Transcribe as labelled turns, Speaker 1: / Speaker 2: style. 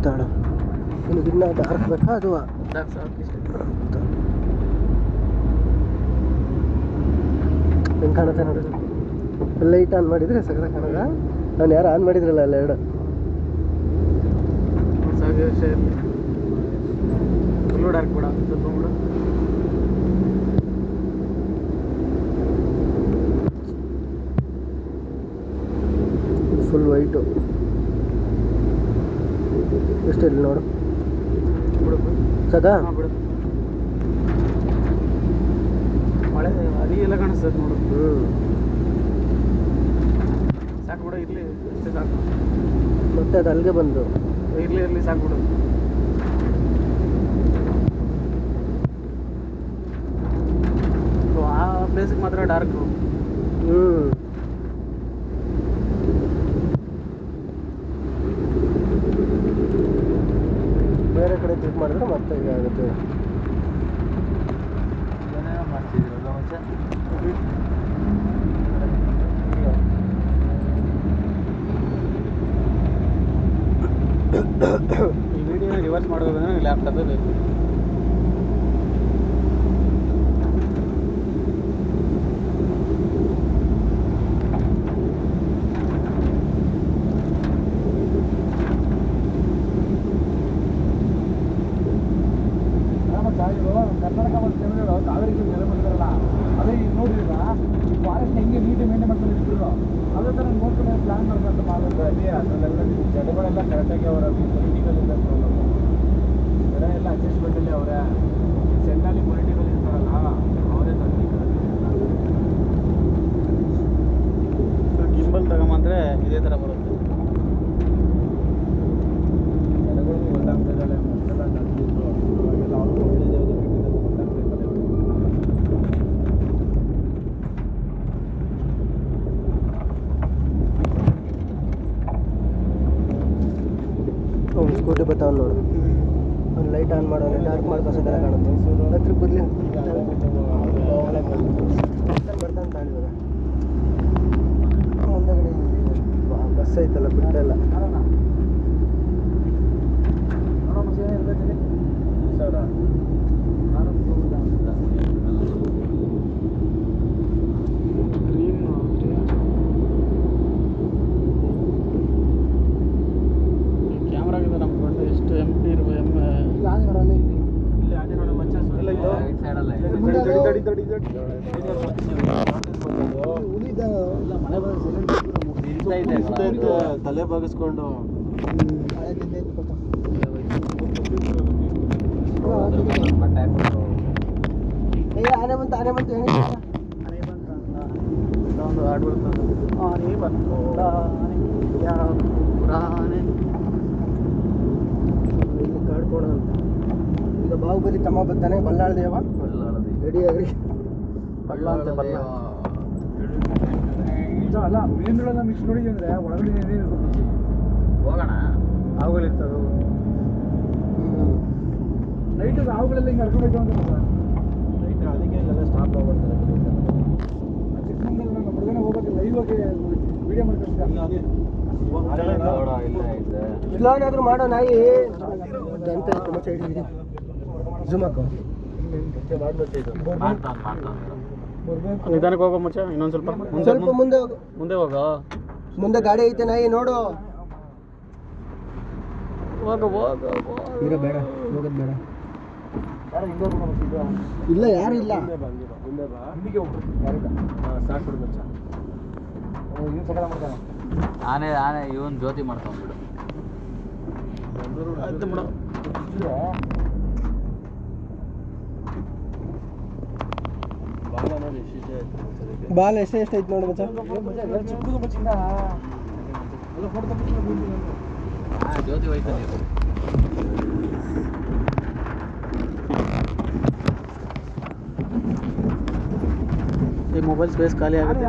Speaker 1: ತಾಳ ಇನ್ನು ಡಾರ್ಕ್ ಬೇಕಾ ಅದು ಹೆಂಗೆ ಕಾಣುತ್ತೆ ನೋಡಿ. ಲೈಟ್ ಆನ್ ಮಾಡಿದರೆ ಸಗದ ಕಾಣದ. ನಾನು ಯಾರು ಆನ್ ಮಾಡಿದ್ರಲ್ಲ ಅಲ್ಲ ಎರಡು
Speaker 2: ಫುಲ್ಲು ಡಾರ್ಕ್ ಕೂಡ ಸ್ವಲ್ಪ ಕೂಡ
Speaker 1: ಫುಲ್ ವೈಟು. ಎಷ್ಟಿರಲಿ ನೋಡು ಸಾಕಾ?
Speaker 2: ಮಳೆ ಅದಿ ಎಲ್ಲ ಕಾಣಿಸ್ತದೆ ನೋಡು.
Speaker 1: ಹ್ಞೂ
Speaker 2: ಸಾಕು ಬಿಡು, ಇರಲಿ ಅಷ್ಟೇ ಸಾಕು.
Speaker 1: ಮತ್ತೆ ಅದು ಅಲ್ಲಿಗೆ ಬಂದು
Speaker 2: ಇರಲಿ ಸಾಕು ಬಿಡು. ಆ ಪ್ಲೇಸಿಗೆ ಮಾತ್ರ ಡಾರ್ಕು.
Speaker 1: ಹ್ಞೂ ಬೇರೆ ಕಡೆ ಕ್ಲಿಕ್ ಮಾಡಿದ್ರೆ ಮತ್ತೆ ಈಗ ಆಗುತ್ತೆ.
Speaker 2: ಏನೇನೋ ಮಾಡ್ತಿದ್ದೀರಲ್ಲ ಮುಂಚೆ. ಈ ವಿಡಿಯೋನ ರಿವರ್ಸ್ ಮಾಡೋದಂದ್ರೆ ಲ್ಯಾಪ್ಟಾಪೇ ಬೇಕು. ಕರ್ನಾಟಕ ಮತ್ತು ತಮಿಳುನಾಡು ಕಾವೇರಿ ನೆಲೆ ಮಾಡ್ತಾರಲ್ಲ, ಅದೇ ಈಗ ನೋಡಿದ್ರ ಈ ಫಾರೆಸ್ಟ್ ಹೆಂಗೆ ನೀಟಾಗಿ ಮೇಂಟೈನ್ ಮಾಡ್ಕೊಂಡು ಇಟ್ಟಿದ್ರು, ಅದೇ ಥರ ನೋಡ್ಕೊಂಡು ಪ್ಲಾನ್ ಮಾಡ್ಕೊಂಡು ಮಾಡೋದು. ಅದರಲ್ಲೆಲ್ಲ ಜನಗಳೆಲ್ಲ ಕರೆಕ್ಟಾಗಿ ಅವರ ಪೊಲಿಟಿಕಲ್ ಇಂದ ಪ್ರಾಬ್ಲಮ್, ಜನ ಎಲ್ಲ ಅಡ್ಜಸ್ಟ್ಮೆಂಟಲ್ಲಿ ಅವರೇ ಸೆಂಟ್ರಲ್ಲಿ ಪೊಲಿಟಿಕಲ್ ಇರ್ತಾರಲ್ಲ ಅವರೇ ಗಿಂಬಲ್ ತಗೊಂಬಂದ್ರೆ ಇದೇ ಥರ ಬರುತ್ತೆ. ಜನಗಳಿಗೂ ಗೊತ್ತಾಗ್ತದಲ್ಲ ಮೊದಲೆಲ್ಲ ನಡೆದಿದ್ದು ಇವಾಗೆಲ್ಲ ಅವ್ರಿಗೂ ಒಳ್ಳೆಯದೇ
Speaker 1: ಸ್ಕೂಟಿ ಬರ್ತಾವ ನೋಡು. ಒಂದು ಲೈಟ್ ಆನ್ ಮಾಡೋಣ, ಡಾರ್ಕ್ ಮಾಡ್ಕೋಸೋದೆಲ್ಲ ಕಾಣುತ್ತೆ. ಹತ್ರ ಬರಲಿ ಬರ್ತಾನೆ ತಾಳಿವಾಗ. ಮುಂದಗಡೆ ಬಸ್ ಐತಲ್ಲ ಬಿಟ್ಟೆಲ್ಲ.
Speaker 2: ಕ್ಯಾಮ್ರಾಗಿಂದ ನಮ್ಗೆ ದೊಡ್ಡ ಎಷ್ಟು MP ಇರುವ
Speaker 1: ತಲೆ ಬಾಗಿಸ್ಕೊಂಡು ಆನೆ ಬಂತು ಆನೆ ಬಂತು
Speaker 2: ಒಂದು ಹಾಡು ಬರ್ತದೆ. ಆನೆ ಬಂತು
Speaker 1: ಇಲ್ಲಿ ಕಾಡ್ಕೋಣ ಅಂತ. ಈಗ ಬಾಹುಬಲಿ ತಮ್ಮ ಬರ್ತಾನೆ. ಬಲ್ಲಾಳ ದೇವ ರೆಡಿ ಆಗ್ರಿ.
Speaker 2: ಬಲ್ಲ ಅಂತ ಬಲ್ಲ
Speaker 3: ಅಲ್ಲ ಮೀನುಗಳೆಲ್ಲ ಮಿಕ್ಸ್ ನೋಡಿದ್ವಿ ಅಂದರೆ ಒಳಗಡೆ ಏನೇನು
Speaker 2: ಹೋಗೋಣ.
Speaker 1: ಅವುಗಳಿರ್ತವೆ.
Speaker 3: ನೈಟ್ ಅವುಗಳೆಲ್ಲ ಹಿಂಗೆ ಹರ್ಕೋಬೇಕು ಅಂತ
Speaker 2: ನೈಟ್ ಅದಕ್ಕೆ ಇಲ್ಲೆಲ್ಲ ಸ್ಟಾಪ್ ಮಾಡ್ತಾರೆ.
Speaker 3: ಚಿಕ್ಕಮಂಗ್ಳೂರಲ್ಲಿ ನಮ್ಮ ಹುಡುಗನ ಹೋಗೋಕ್ಕೆ ಲೈವ್ ಆಗಿ ವಿಡಿಯೋ ಮಾಡ್ಕೊಂಡು
Speaker 1: ಇಲ್ಲಾನಾದ್ರೂ ಮಾಡೋ ನಾಯಿ ಅಂತ ತುಂಬ ಸೈಡ್ ಇದೆ. ಝೂಮ್ ಹಾಕೋ.
Speaker 2: ನಿಧಾನಕ್ಕೆ ಹೋಗೋ ಮುಂಚೆ ಇನ್ನೊಂದು ಸ್ವಲ್ಪ
Speaker 1: ಸ್ವಲ್ಪ ಮುಂದೆ ಹೋಗು.
Speaker 2: ಮುಂದೆ ಹೋಗೋ.
Speaker 1: ಮುಂದೆ ಗಾಡಿ ಐತೆ ನಾಯಿ ನೋಡು.
Speaker 2: ಹೋಗ
Speaker 1: ಇರ ಬೇಡ ಹೋಗೋದು ಬೇಡ. ಇಲ್ಲ ಯಾರು ಇಲ್ಲ.
Speaker 2: ಆನೆ ಇವನ್ ಜ್ಯೋತಿ ಮಾಡ್ತಾವ ಬಿಡು. ಆಯ್ತು ಬಿಡು.
Speaker 1: ಬಾಲ್ ಎಷ್ಟೈತೆ ನೋಡು ಮಚ್ಚ.
Speaker 2: ಜ್ಯೋತಿ ಹೋಯ್ತಾನೆ. ಈ ಮೊಬೈಲ್ ಸ್ಪೇಸ್ ಖಾಲಿ ಆಗುತ್ತೆ.